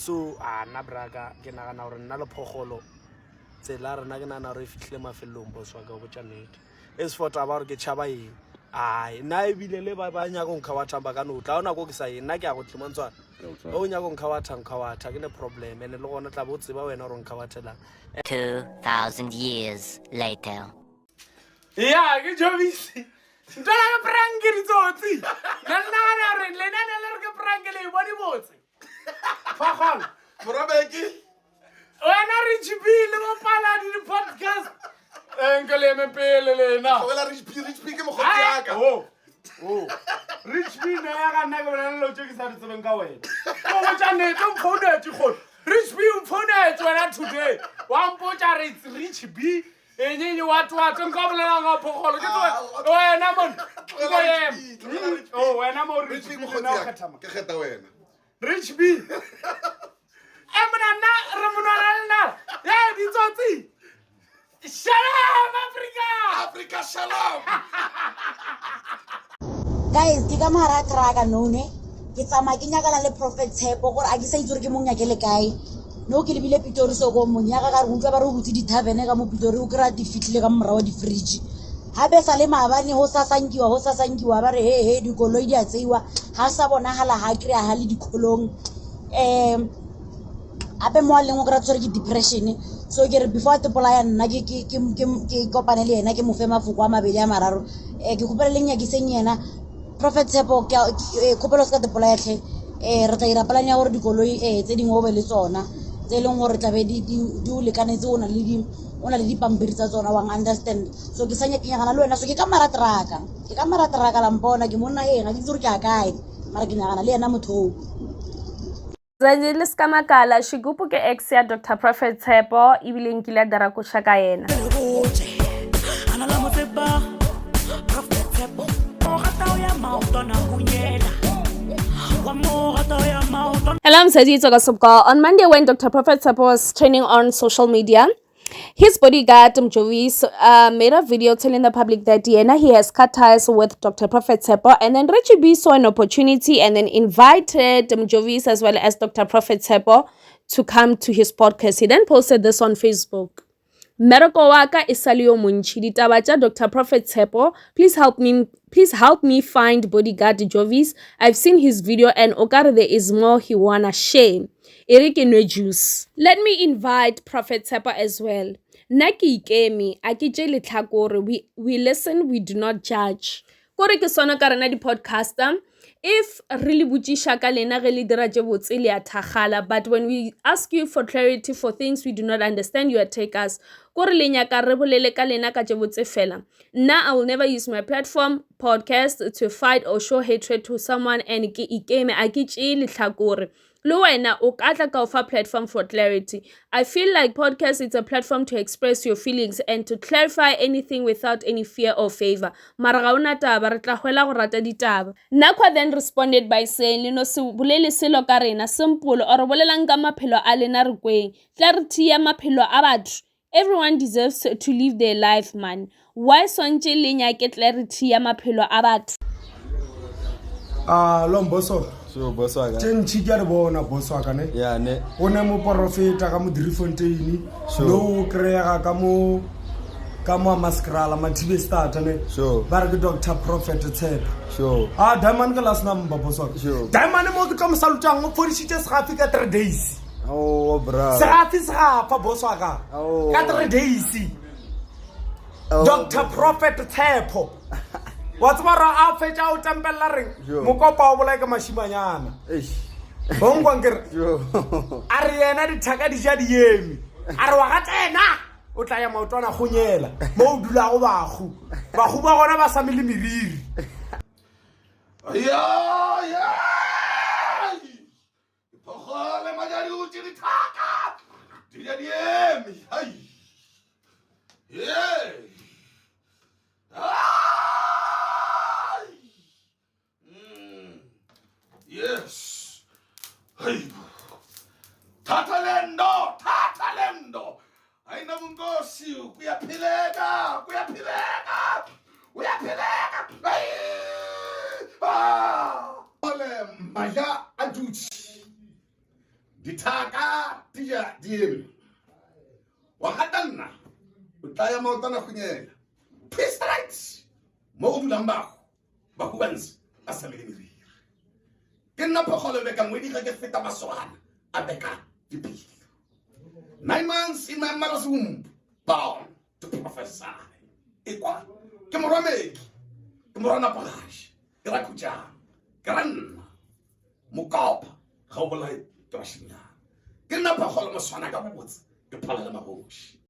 So nna braga ke nagana gore nna le phogolo tsela rena ke nagana gore e fitlhile mafelelong boss wa ka go botša nnete as for taba gore ke tšhaba eng nna ebile le ba nyaka nkga wa thamba ka no tla o nako ke sa eng nna ke ya go tlimantswana o nyaka nkga wa tha ke ne problem ene le gona tla bo tseba wena gore nkga wa thelang 2,000 years later. ya ke Jovisi ntona ke prank ditsotsi le nagana gore lenane le re ke prank le e bone botse phagolo Morabeki wena re tshipile mo paladi di podcast nke le me pele lena wela Rich P ke mogotsi yaka Rich P ne ya ga nna ke bona lo tse ke sa tsebeng ka wena go botsa nnete o mphonetse go Rich P o mphonetse wena today wa mpotsa re it's Rich B enyenye watu nka bolela nga phogolo ke tsoe wena mon wena mo Rich P mogotsi yaka ke geta wena Rich B emna re monwana ya ditsotsi Shalom Africa shalom guys ke ka mara kraka none ke tsama ke nyakana le Prophet Tshepo gore a ke sa itse gore ke mong nyake le kae no ke lebile Pitori so go mong nyaka ka re utlwa ba re butse di tavern ka mo Pitori o kra di fitlile ka morawa di fridge ha be sa le maabane ho sasankiwa ba re he di koloi di a tseiwa ha sa bona hala ha krea ha le dikholong ape mo leng o kra tsore ke depression so ke re before te polaya nna ke kopane le yena ke mo fe mafuko a mabedi a mararo ke khopela leng ya ke seng yena Prophet Tshepo ke khopela se ka te polaya tle re tla ira plan ya gore dikoloi tse dingwe o be le tsona tse leng gore tla be di o lekanetse o na le dipampiri tsa tsona wa understand so ke sanya ke nyagana le wena so ke ka mara traka la mpona ke monna ga ke itse gore ke a kae mara ke nyagana le yena motho Zajile skamakala shigupu ke ex ya Dr. Prophet Tshepo ibile nkile dara ko shaka yena. Hello, I'm Sadi Tsogasopka. On Monday, when Dr. Prophet Tshepo was trending on social media, his bodyguard, Jovis, made a video telling the public that he has cut ties with Dr. Prophet Tshepo, and then Richie B saw an opportunity and then invited Jovis as well as Dr. Prophet Tshepo to come to his podcast. He then posted this on Facebook. Meroko waka isalio munchi ditaba tsa Dr. Prophet Tshepo. Please help me find bodyguard Jovis. I've seen his video and okare there is more he wanna share. Eric Juice. Let me invite Prophet Tshepo as well. Naki ikemi akije letlhakore we listen, we do not judge. Kore ke sona ka rena di podcaster. If really butchisha ka lena re le dira je botse le a thagala, but when we ask you for clarity for things we do not understand, you attack us. Kore le nyaka re bolele ka lena ka je botse fela. Now I will never use my platform podcast to fight or show hatred to someone and ke ikeme akije letlhakore. Lo wena o katla ka ofa platform for clarity. I feel like podcast is a platform to express your feelings and to clarify anything without any fear or favor. Mara ga una taba re tla hwela go rata ditaba. Nakwa then responded by saying, "Lino se bolele selo ka rena simple or bolelang ka maphelo a lena re kweng. Clarity ya maphelo a batho. Everyone deserves to live their life, man. Why sonje le nyake clarity ya maphelo a batho?" Lomboso so boss wa ka tšentši ke a re bona boss wa ka ne ya ne o ne mo Porofeta ka mo Driefontein no o kry-ega ka mo Maskrala Mathibe starter ne ba re ke Dr. Prophet Tshepo Diamond ke last number boss wa ka Diamond mo ke tlo mo salutang o fodisitse segafi ka 3 days bra segafa boss wa ka ka 3 days Dr. Prophet Tshepo wa tseba ra a fetša o tempella reng mokopa o bolai ka mashimanyana bongwankere a re yena dithaka di ja diemi a re wa ga tsena o tla ya maotwana gonyela mo o dulago bago ba gona ba sa mele meriri Phogole majadi o tse dithaka di ja diemi yes. Hey. Tatalendo. Aina mungosi kuyapileka. Ole maya aduchi. dithaka di ja di eme wa gatanna o tla ya maotana khunyela peace rights mo o dulang bago ba go bantsi a sa mele meriri ke nna phogolo be ka ngwedi ga ke feta masogana a beka dipilo 9 months in my mother's womb bound to prophesy ikwa ke morwamedi ke morwana pagashi ke ra khutjang ke ra nna mokopa ga o bolai ke bashinyana ke nna phogolo moswana ka bobotse ke phala le magoshi